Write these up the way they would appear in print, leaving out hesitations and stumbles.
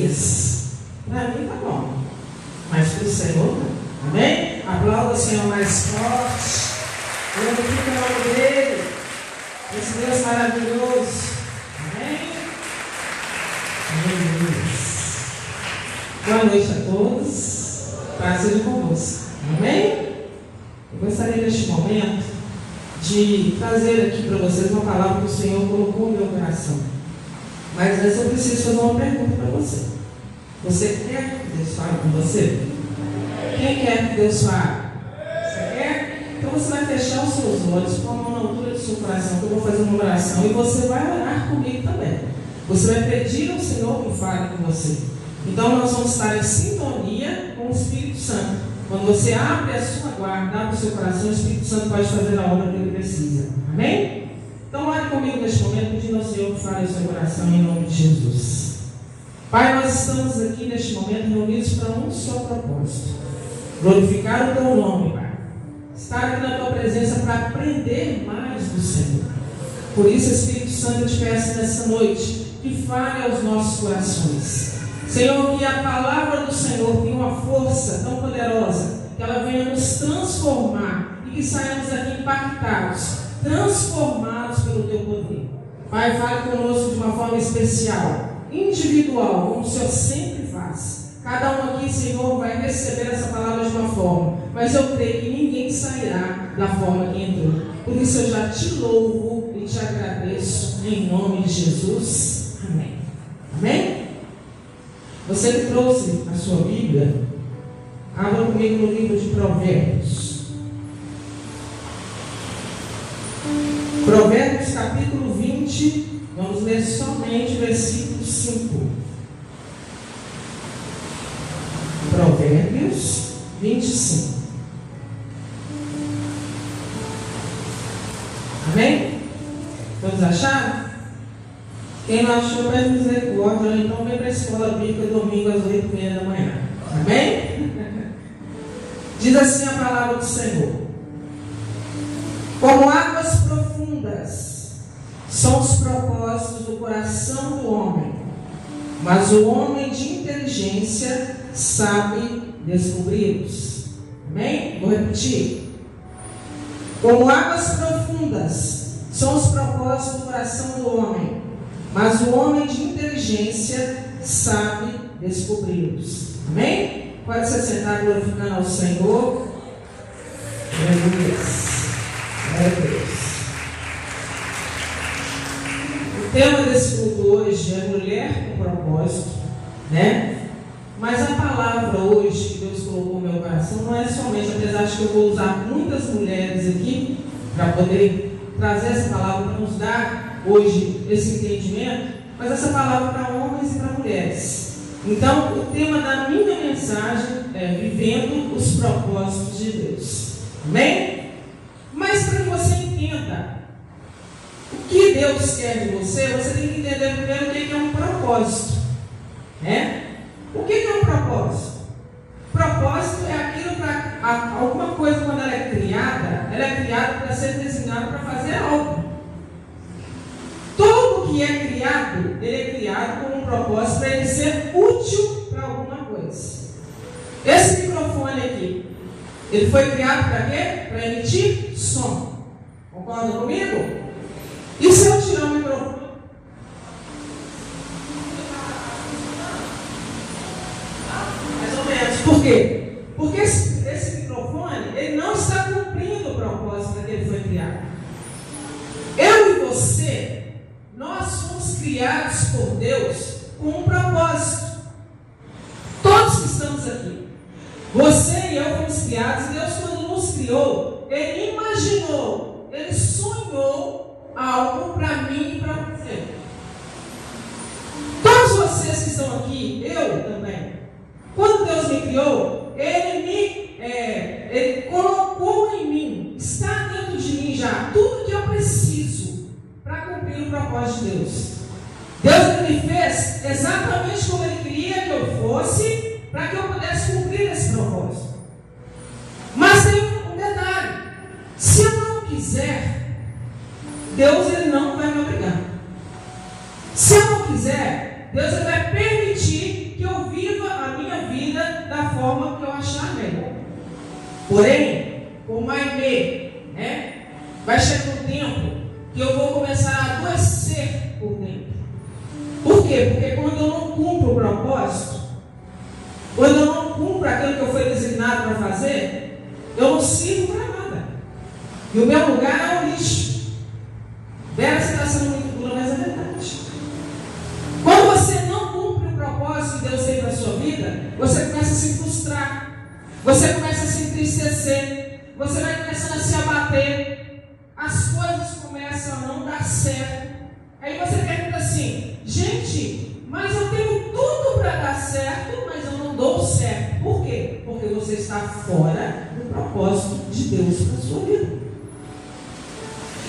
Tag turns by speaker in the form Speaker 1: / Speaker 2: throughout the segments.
Speaker 1: dias. Para mim tá bom, mas para o Senhor não. Amém? Aplauda o Senhor mais forte. Glorifica o nome dele. Esse Deus maravilhoso. Amém? Boa noite a todos. Paz seja convosco. Amém? Eu gostaria neste momento de trazer aqui para vocês uma palavra que o Senhor colocou no meu coração. Mas antes eu preciso fazer uma pergunta para você. Você quer que Deus fale com você? Quem quer que Deus fale? Você quer? Então você vai fechar os seus olhos, com a mão na altura do seu coração, que eu vou fazer uma oração e você vai orar comigo também. Você vai pedir ao Senhor que fale com você. Então nós vamos estar em sintonia com o Espírito Santo. Quando você abre a sua guarda, abre o seu coração, o Espírito Santo pode fazer a obra que ele precisa. Amém? Então ore comigo neste momento, pedindo ao Senhor que fale o seu coração em nome de Jesus. Pai, nós estamos aqui neste momento reunidos para um só propósito: glorificar o teu nome, Pai. Estar aqui na tua presença para aprender mais do Senhor. Por isso, Espírito Santo, eu te peço nessa noite que fale aos nossos corações. Senhor, que a palavra do Senhor tenha uma força tão poderosa, que ela venha nos transformar e que saiamos aqui impactados, transformados pelo teu poder. Pai, fale conosco de uma forma especial, individual, como o Senhor sempre faz. Cada um aqui, Senhor, vai receber essa palavra de uma forma, mas eu creio que ninguém sairá da forma que entrou. Por isso eu já te louvo e te agradeço em nome de Jesus. Amém. Amém? Você que trouxe a sua Bíblia, abra comigo no livro de Provérbios. Provérbios capítulo 20, vamos ler somente o versículo 5. Provérbios 25. Amém? Vamos achar? Quem não achou, pede misericórdia, então vem para a escola bíblica domingo às 8h30 da manhã. Amém? Diz assim a palavra do Senhor: como águas profundas são os propósitos do coração do homem, mas o homem de inteligência sabe descobri-los. Amém? Vou repetir. Como águas profundas são os propósitos do coração do homem, mas o homem de inteligência sabe descobri-los. Amém? Pode se sentar glorificando ao Senhor. Aleluia. Glória a Deus. O tema desse culto hoje é mulher com propósito, né? Mas a palavra hoje que Deus colocou no meu coração não é somente, apesar de que eu vou usar muitas mulheres aqui para poder trazer essa palavra para nos dar hoje esse entendimento, mas essa palavra para homens e para mulheres. Então, o tema da minha mensagem é vivendo os propósitos de Deus. Amém? Mas para que você entenda o que Deus quer de você, você tem que entender primeiro o que é um propósito, né? O que é um propósito? Propósito é aquilo para alguma coisa, quando ela é criada para ser designada para fazer algo. Todo que é criado, ele é criado com um propósito para ele ser útil para alguma coisa. Esse microfone aqui, ele foi criado para quê? Para emitir som. Concorda comigo? E se eu tirar o microfone? Mais ou menos. Por quê? Porque esse microfone, ele não está cumprindo o propósito para que ele foi criado. Eu e você, nós fomos criados por Deus com um propósito. Todos que estamos aqui, você e eu fomos criados, e Deus, quando nos criou, Ele imaginou, Ele sonhou algo para mim e para você. Todos vocês que estão aqui, eu também, quando Deus me criou, Ele colocou em mim, está dentro de mim já, tudo que eu preciso para cumprir o propósito de Deus. Deus me fez exatamente como Ele queria que eu fosse, para que eu pudesse cumprir esse propósito. Mas tem um detalhe: se eu não quiser, Deus ele não vai me obrigar. Se eu não quiser, Deus ele vai permitir que eu forma que eu achar melhor. Porém, por mais vai chegar um tempo que eu vou começar a adoecer por dentro. Por quê? Porque quando eu não cumpro o propósito, quando eu não cumpro aquilo que eu fui designado para fazer, eu não sirvo para nada. E o meu lugar é o lixo. Vera, você está sendo muito dura, mas é verdade. Quando você não cumpre o propósito que Deus tem para a sua vida, você começa a se frustrar, você começa a se entristecer, você vai começando a se abater, as coisas começam a não dar certo. Aí você pergunta assim: gente, mas eu tenho tudo para dar certo, mas eu não dou certo. Por quê? Porque você está fora do propósito de Deus para a sua vida.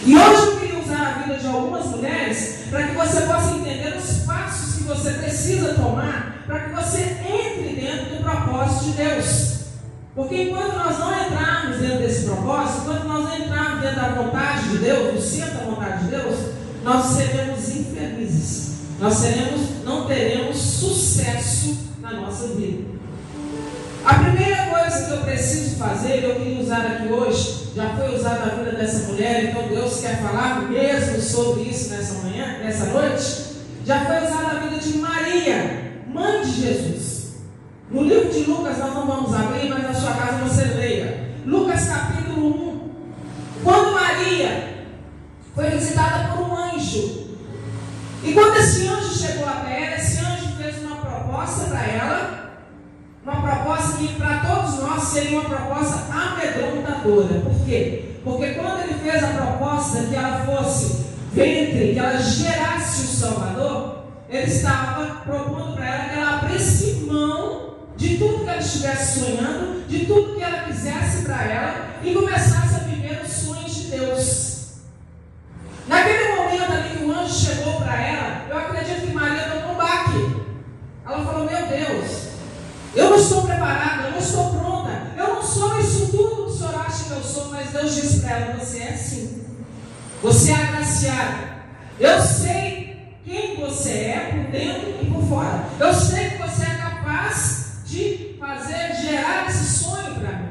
Speaker 1: E hoje eu queria usar a vida de algumas mulheres para que você possa entender os passos que você precisa tomar para que você entre dentro do propósito de Deus. Porque enquanto nós não entrarmos dentro desse propósito, enquanto nós não entrarmos dentro da vontade de Deus, do centro da vontade de Deus, nós seremos infelizes. Nós não teremos sucesso na nossa vida. A primeira coisa que eu preciso fazer, eu queria usar aqui hoje, já foi usada na vida dessa mulher, então Deus quer falar mesmo sobre isso nessa noite, já foi usada na vida de Maria, mãe de Jesus. No livro de Lucas nós não vamos abrir, mas na sua casa você leia. Lucas capítulo 1. Quando Maria foi visitada por um anjo, e quando esse anjo chegou até ela, esse anjo fez uma proposta para ela, uma proposta que para todos nós seria uma proposta amedrontadora. Por quê? Porque quando ele fez a proposta que ela fosse ventre, que ela gerasse o Salvador, ele estava propondo para ela que ela abrisse mão de tudo que ela estivesse sonhando, de tudo que ela quisesse para ela, e começasse a viver os sonhos de Deus. Naquele momento ali que o anjo chegou para ela, eu acredito que Maria tomou um baque. Ela falou: meu Deus, eu não estou preparada, eu não estou pronta, eu não sou isso tudo que o Senhor acha que eu sou. Mas Deus disse para ela: você é sim, você é agraciada, eu sei quem você é por dentro e por fora, eu sei que você é capaz de gerar esse sonho para mim.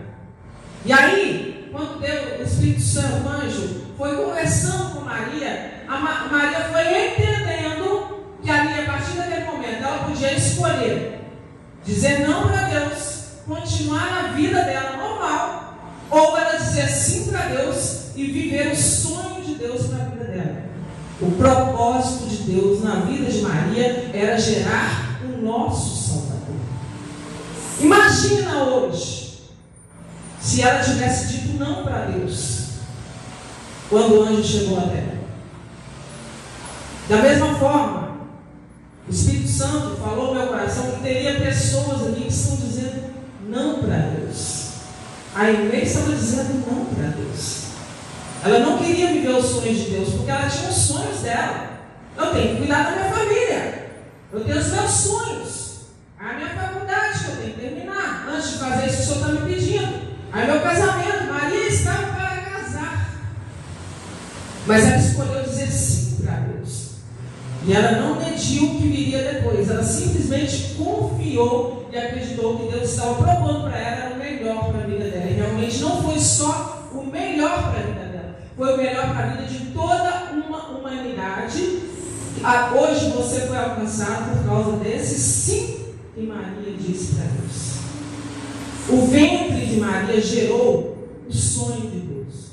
Speaker 1: E aí, quando o Espírito Santo, o anjo, foi conversando com Maria, Maria foi entendendo que ali, a partir daquele momento, ela podia escolher dizer não para Deus, continuar na vida dela normal, ou ela dizer sim para Deus e viver o sonho de Deus para a vida dela. O propósito de Deus na vida de Maria era gerar o nosso Salvador. Imagina hoje se ela tivesse dito não para Deus quando o anjo chegou até ela. Da mesma forma, o Espírito Santo falou no meu coração que teria pessoas aqui que estão dizendo não para Deus. A Inês estava dizendo não para Deus. Ela não queria viver os sonhos de Deus, porque ela tinha os sonhos dela. Eu tenho que cuidar da minha família, eu tenho os meus sonhos, a minha faculdade que eu tenho que terminar antes de fazer isso que o Senhor está me pedindo, aí meu casamento. Maria estava para casar, mas ela escolheu dizer sim para Deus. E ela não mediu o que viria depois. Ela simplesmente confiou e acreditou que Deus estava propondo para ela era o melhor para a vida dela. E realmente não foi só o melhor para a vida dela, foi o melhor para a vida de toda uma humanidade. Hoje você foi alcançado por causa desse sim que Maria disse para Deus. O ventre de Maria gerou o sonho de Deus.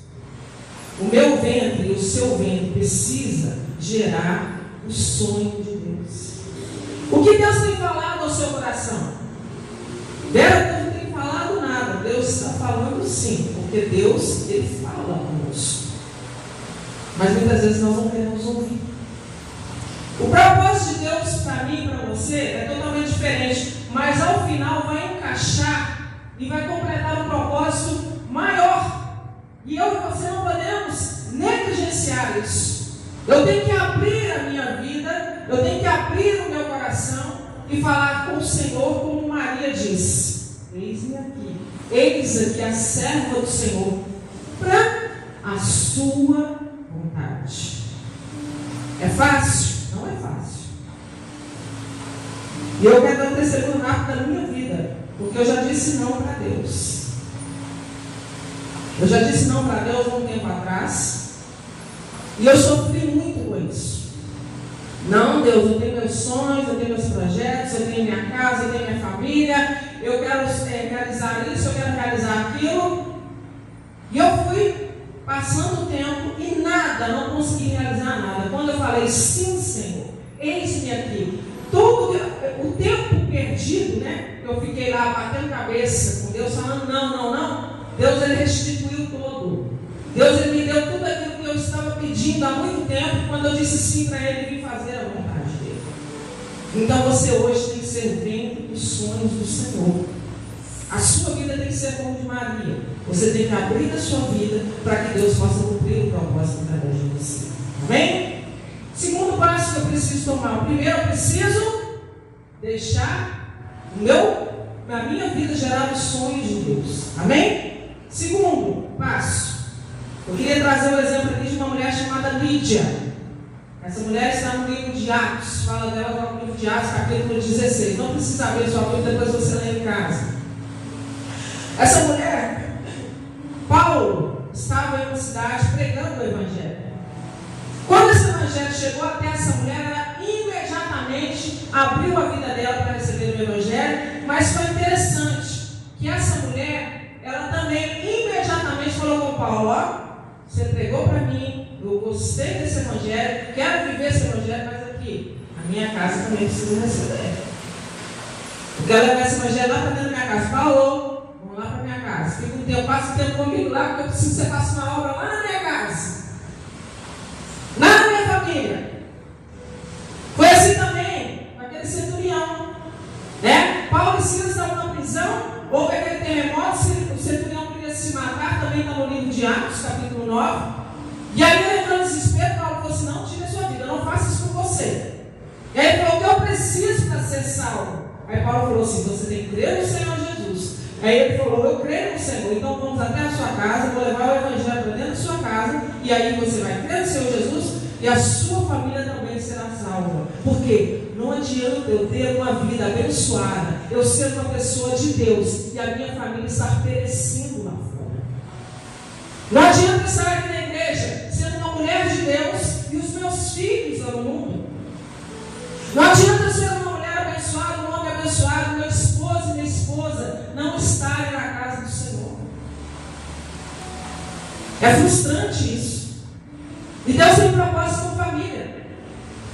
Speaker 1: O meu ventre e o seu ventre precisa gerar o sonho de Deus. O que Deus tem falado ao seu coração? Deus não tem falado nada. Deus está falando sim, porque Deus, Ele fala conosco. Mas muitas vezes nós não queremos ouvir. O propósito de Deus para mim e para você é totalmente diferente, mas ao final vai encaixar e vai completar um propósito maior. E eu e você não podemos negligenciar isso. Eu tenho que abrir a minha vida, eu tenho que abrir o meu coração e falar com o Senhor, como Maria disse: eis-me aqui, eis aqui a serva do Senhor, para a sua vontade. É fácil? Não é fácil. E eu quero dar um testemunho rápido da minha vida. Porque eu já disse não para Deus. Eu já disse não para Deus há um tempo atrás. E eu sofri muito com isso. Não, Deus, eu tenho meus sonhos, eu tenho meus projetos, eu tenho minha casa, eu tenho minha família, eu quero realizar isso, eu quero realizar aquilo. E eu fui passando o tempo e nada, não consegui realizar nada. Quando eu falei, sim, Senhor, eis-me aqui. Todo o tempo perdido, né? Eu fiquei lá batendo cabeça com Deus, falando não. Deus, Ele restituiu todo. Deus, Ele me deu tudo aquilo que eu estava pedindo há muito tempo, quando eu disse sim para Ele, vim fazer a vontade dEle. Então você hoje tem que ser vento dos sonhos do Senhor. A sua vida tem que ser como de Maria. Você tem que abrir a sua vida para que Deus possa cumprir o propósito através de você. Amém? Segundo passo que eu preciso tomar. Primeiro, eu preciso deixar a minha vida gerar os sonhos de Deus. Amém? Segundo passo. Eu queria trazer um exemplo aqui de uma mulher chamada Lídia. Essa mulher está no livro de Atos. Fala dela no livro de Atos, capítulo 16. Não precisa abrir sua Bíblia, depois você lê em casa. Essa mulher, Paulo, estava em uma cidade pregando o Evangelho. Quando esse Evangelho chegou até essa mulher, ela imediatamente abriu a vida dela para receber o Evangelho. Mas foi interessante que essa mulher, ela também imediatamente falou com Paulo: ó, você pregou para mim, eu gostei desse Evangelho, quero viver esse Evangelho, mas aqui, a minha casa também precisa receber. Eu quero levar esse Evangelho lá para dentro da minha casa. Paulo, vamos lá para minha casa. Fica um tempo, passa o tempo comigo lá, porque eu preciso que você faça uma obra lá na minha casa. Lá na minha família. Foi assim também, naquele centurião. Né? Paulo e Silas estavam na prisão, houve aquele terremoto, o centurião queria se matar, também está no livro de Atos, capítulo 9. E aí ele entrou em desespero, Paulo falou assim: não tire a sua vida, não faça isso com você. E aí ele falou: o que eu preciso para ser salvo? Aí Paulo falou assim: você tem que crer no Senhor Jesus. Aí ele falou: eu creio no Senhor, então vamos até a sua casa, vou levar o Evangelho para dentro da sua casa, e aí você vai crer no Senhor Jesus, e a sua família também será salva. Por quê? Não adianta eu ter uma vida abençoada, eu ser uma pessoa de Deus, e a minha família estar perecendo lá fora. Não adianta eu estar aqui na igreja, sendo uma mulher de Deus, e os meus filhos ao mundo. Não adianta eu ser uma mulher abençoada, um homem abençoado, meu esposo e minha esposa não estarem na casa do Senhor. É frustrante isso. E Deus tem propósito com família.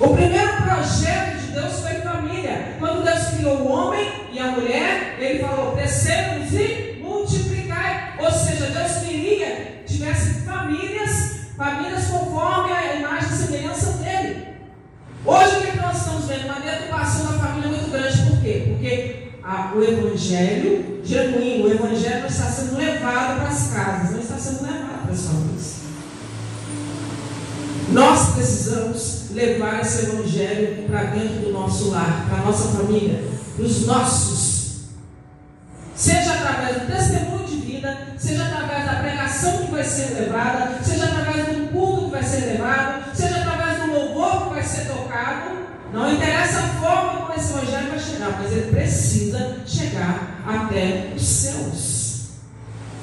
Speaker 1: O primeiro projeto de Deus foi família. Quando Deus criou o homem e a mulher, Ele falou: crescemos e multiplicai. Ou seja, Deus queria que tivesse famílias conforme a imagem e semelhança dEle. Hoje o que nós estamos vendo? Uma deturpação da família muito grande. Por quê? Porque o Evangelho genuíno, o Evangelho não está sendo levado para as casas, não está sendo levado para as famílias. Nós precisamos levar esse Evangelho para dentro do nosso lar, para a nossa família, para os nossos. Seja através do testemunho de vida, seja através da pregação que vai ser levada, seja através do culto que vai ser levado, seja através do louvor que vai ser tocado. Não interessa a forma como esse Evangelho vai chegar, mas ele precisa chegar até os céus.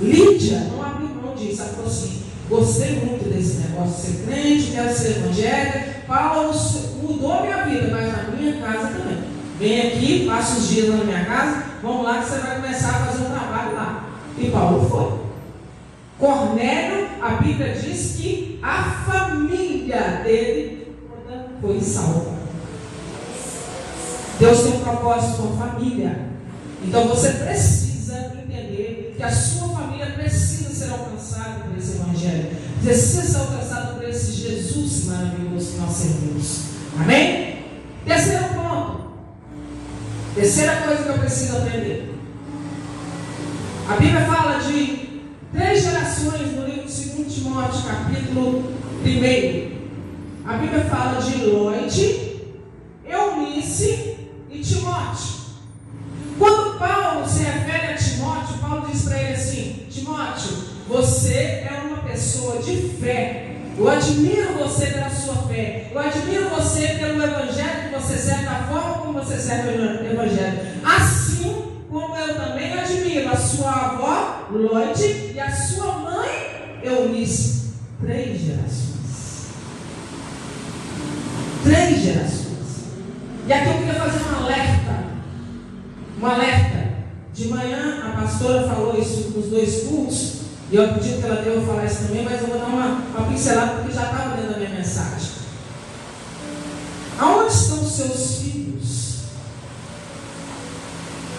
Speaker 1: Lídia não abriu mão disso, ela falou assim: gostei muito desse negócio de ser crente, quero ser evangélica. Paulo mudou minha vida, mas na minha casa também. Vem aqui, passa uns dias na minha casa, vamos lá que você vai começar a fazer um trabalho lá. E Paulo foi. Cornélio, a Bíblia diz que a família dele foi salva. Deus tem um propósito com a família. Então você precisa entender que a sua família precisa ser alcançada por esse Evangelho, precisa ser alcançada por esse Jesus maravilhoso que nós servimos. Amém? Terceiro ponto, terceira coisa que eu preciso aprender. A Bíblia fala de 3 gerações no livro de 2 Timóteo, capítulo 1. A Bíblia fala de Loide, Eunice e Timóteo. Quando Paulo se refere a Timóteo, Paulo diz para ele assim: Timóteo, você é uma pessoa de fé. Eu admiro você pela sua fé. Eu admiro você pelo Evangelho que você serve, da forma como você serve o Evangelho. Assim como eu também a sua avó, Lode, e a sua mãe, Eunice. 3 gerações. 3 gerações. E aqui eu queria fazer um alerta. Um alerta. De manhã a pastora falou isso nos 2 cultos. E eu acredito que ela deu falar isso também, mas eu vou dar uma pincelada porque já estava dentro da minha mensagem. Aonde estão os seus filhos?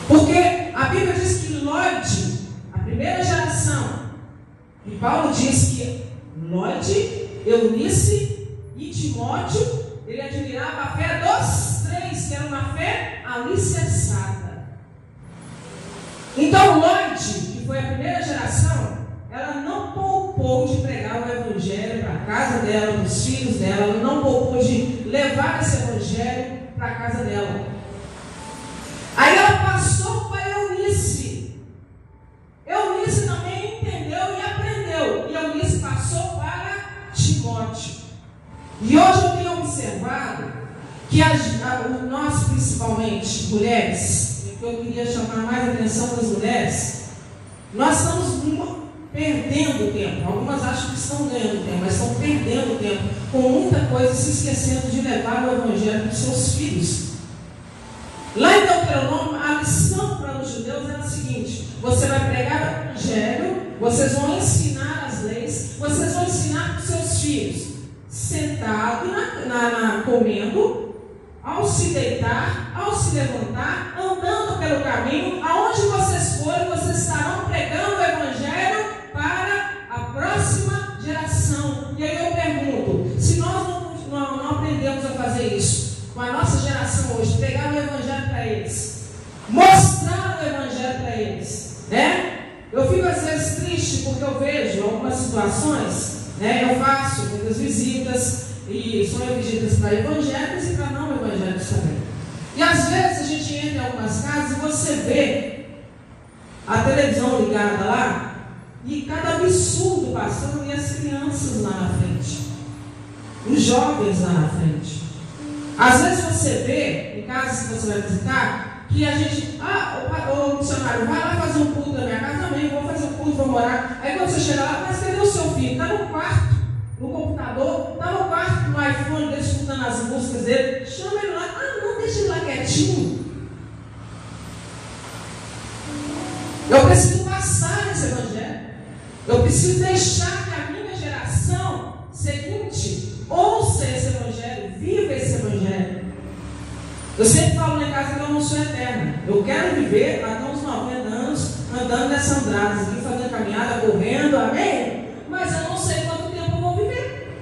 Speaker 1: Porque a Bíblia diz que Lode, a primeira geração, e Paulo diz que Lode, Eunice e Timóteo, ele admirava a fé dos 3, que era uma fé alicerçada. Então Lode, que foi a primeira geração, ela não poupou de pregar o evangelho para a casa dela, para os filhos dela, ela não poupou de levar esse evangelho para a casa dela. Aí ela passou para Eunice. Eunice também entendeu e aprendeu. E Eunice passou para Timóteo. E hoje eu tenho observado que nós, principalmente mulheres, eu queria chamar mais a atenção das mulheres, nós estamos perdendo tempo. Algumas acham que estão ganhando tempo, mas estão perdendo tempo com muita coisa, se esquecendo de levar o evangelho para os seus filhos. Lá em Deuteronômio, a lição para os judeus era a seguinte: você vai pregar o evangelho, vocês vão ensinar as leis, vocês vão ensinar para os seus filhos, sentado, comendo, ao se deitar, ao se levantar, andando pelo caminho, aonde vocês forem, vocês estarão pregando o evangelho para a próxima geração. E aí eu pergunto, se nós não aprendemos a fazer isso com a nossa geração hoje, pregar o evangelho para eles, mostrar o evangelho para eles, né? Eu fico às vezes triste porque eu vejo algumas situações, né? Eu faço muitas visitas, e são visitas para evangélicos e para não evangélicos também. E às vezes a gente entra em algumas casas e você vê a televisão ligada lá, e cada absurdo passando, e as crianças lá na frente, os jovens lá na frente. Às vezes você vê, em casas que você vai visitar, que a gente, o missionário vai lá fazer um culto na minha casa também, vou fazer um culto, vou morar. Aí quando você chega lá, mas cadê o seu filho? Está no quarto, no computador, está no quarto, no iPhone dele, escutando as músicas dele. Chama ele lá, não, deixa ele lá quietinho. Eu preciso passar esse evangelho. Eu preciso deixar que a minha geração seguinte ouça esse evangelho, viva esse evangelho. Eu sempre falo na casa que eu não sou eterna. Eu quero viver até uns 90 anos andando nessa andradas, fazendo caminhada, correndo, amém? Mas eu não sei quanto tempo eu vou viver.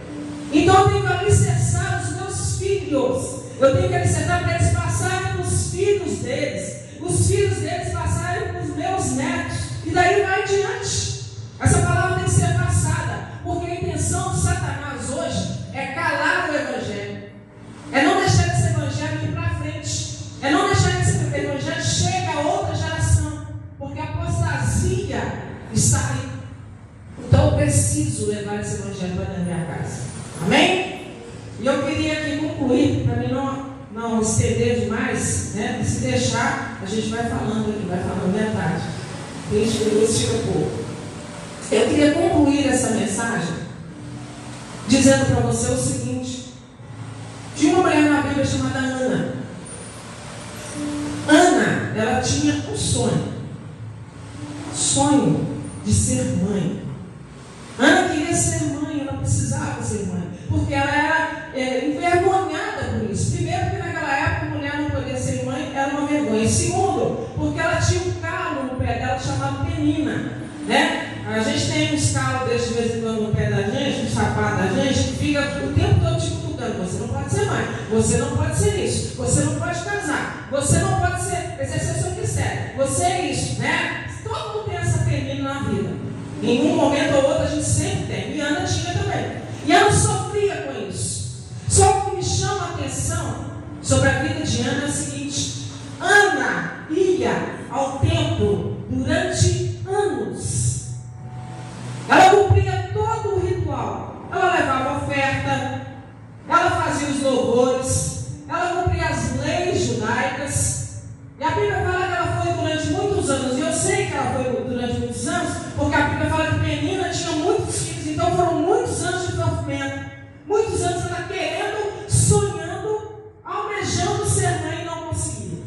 Speaker 1: Então eu tenho que alicerçar os meus filhos. Eu tenho que alicerçar para eles passarem para os filhos deles. Os filhos deles passarem para os meus netos. E daí vai adiante. Essa palavra tem que ser passada. Porque a intenção de Satanás hoje é calar o evangelho. É não deixar esse evangelho ir para frente. É não deixar que esse evangelho chegue a outra geração. Porque a apostasia está aí. Então eu preciso levar esse evangelho para dentro da minha casa. Amém? E eu queria aqui concluir, para mim não estender demais, né? Se deixar, a gente vai falando aqui, vai falando metade. Isso fica pouco. Eu queria concluir essa mensagem dizendo para você o seguinte: tinha uma mulher na Bíblia chamada Ana. Ana, ela tinha um sonho de ser mãe. Ana queria ser mãe, ela precisava ser mãe, porque ela era envergonhada por isso. Primeiro, porque naquela época a mulher não podia ser mãe, era uma vergonha. E segundo, porque ela tinha um calo no pé dela chamado penina, né? A gente tem uns calos desses de vez em quando no pé da gente, no sapato da gente, que fica o tempo todo te cutucando. Você não pode ser mãe, você não pode ser isso, você não pode casar, você não pode exercer o seu ministério, você é isso, né? Todo mundo tem essa penina na vida. Em um momento ou outro a gente sempre tem. E Ana tinha também. E Ana sofria com isso. Só que o que me chama a atenção sobre a vida de Ana é o seguinte: Ana ia ao templo durante anos. Ela cumpria todo o ritual. Ela levava oferta, ela fazia os louvores, ela cumpria as leis judaicas. E a Bíblia fala que ela foi durante muitos anos, e eu sei que ela foi muitos anos ela querendo, sonhando, almejando ser mãe e não conseguia.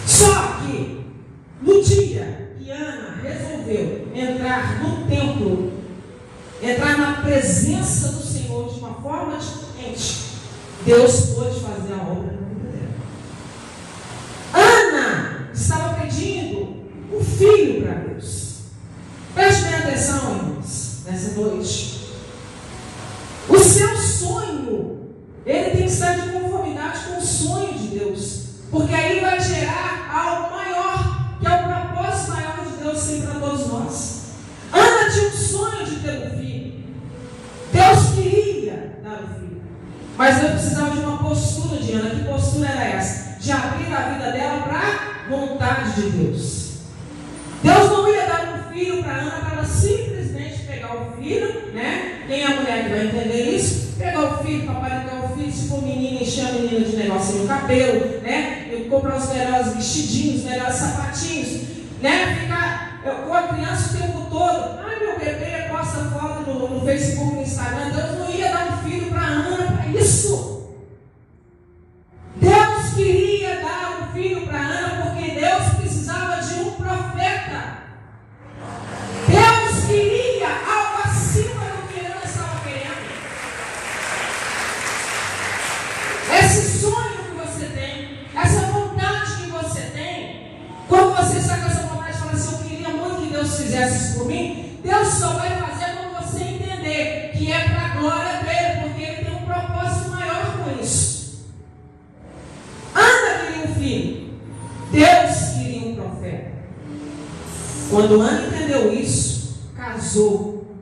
Speaker 1: Só que, no dia que Ana resolveu entrar no templo, entrar na presença do Senhor de uma forma diferente, Deus pôde fazer a obra na vida dela. Ana estava pedindo um filho para Deus. Preste bem atenção, irmãos, nessa noite. O seu sonho, ele tem que estar de conformidade com o sonho de Deus, porque aí vai gerar algo maior, que é o propósito maior de Deus sempre para todos nós. Ana tinha um sonho de ter um filho. Deus queria dar um filho, mas eu precisava de uma postura de Ana. Que postura era essa? De abrir a vida dela para a vontade de Deus. Deus não ia dar um filho para Ana para ela simplesmente pegar o filho, né? Quem é a mulher que vai entender isso? Pegar o filho, paparicar o filho, se for menina, encher a menina de negocinho no cabelo, né? E comprar os melhores vestidinhos, os melhores sapatinhos, né? Ficar com a criança o tempo todo. Ai, meu bebê, posta foto no Facebook, no Instagram. Deus não ia dar um filho para Ana para isso. Deus queria dar um filho para Ana porque Deus precisava de um profeta. Deus queria algo acima do que Ana estava querendo. Esse sonho que você tem, essa vontade que você tem, quando você está com essa vontade, fala assim: eu queria muito que Deus fizesse isso por mim. Deus só vai fazer quando você entender que é para a glória dele, porque ele tem um propósito maior com isso. Ana queria um filho, Deus queria um profeta. Quando Ana entendeu isso, casou.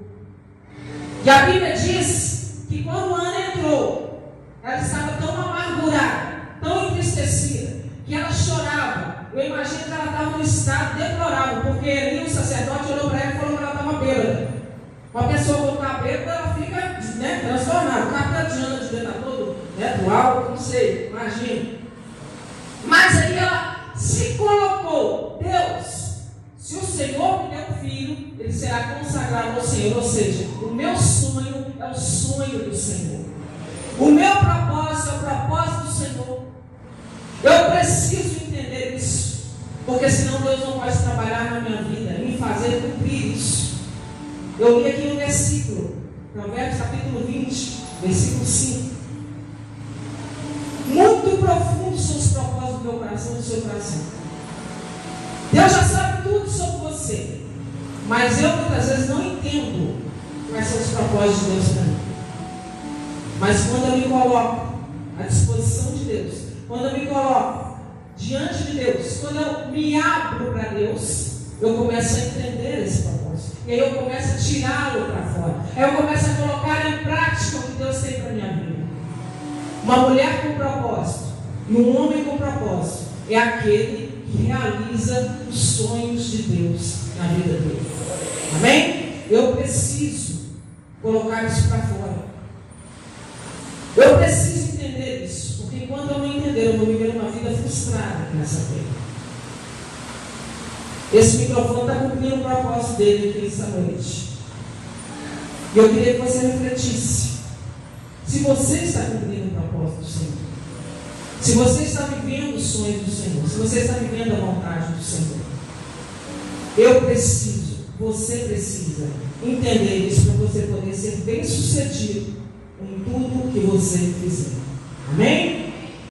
Speaker 1: E a Bíblia diz que quando Ana entrou, ela estava tão amargurada, tão entristecida, que ela chorava. Eu imagino que ela estava num estado deplorável, porque ali o sacerdote olhou para ela e falou que ela estava bêbada. Uma pessoa quando está bêbada, ela fica, né, transformada. O cabelo de Ana devia estar todo, né, do alto, não sei, imagina. Mas aí ela se colocou: Deus, se o Senhor me der um filho, ele será consagrado ao Senhor. Ou seja, o meu sonho é o sonho do Senhor. O meu propósito é o propósito do Senhor. Eu preciso entender isso, porque senão Deus não pode trabalhar na minha vida e me fazer cumprir isso. Eu li aqui um versículo, Provérbios capítulo 20, versículo 5. Muito profundos são os propósitos do meu coração e do seu coração. Deus já sabe tudo sobre você, mas eu muitas vezes não entendo quais são os propósitos de Deus para mim. Mas quando eu me coloco à disposição de Deus, quando eu me coloco diante de Deus, quando eu me abro para Deus, eu começo a entender esse propósito. E aí eu começo a tirá-lo para fora. Aí eu começo a colocar em prática o que Deus tem para a minha vida. Uma mulher com propósito e um homem com propósito é aquele que realiza os sonhos de Deus na vida dele. Amém? Eu preciso colocar isso para fora. Eu preciso entender isso, porque enquanto eu não entender, eu vou viver uma vida frustrada nessa terra. Esse microfone está cumprindo o propósito dele aqui essa noite. E eu queria que você refletisse. Se você está cumprindo o propósito do Senhor, se você está vivendo os sonhos do Senhor, se você está vivendo a vontade do Senhor, eu preciso, você precisa entender isso para você poder ser bem sucedido em tudo que você fizer. Amém?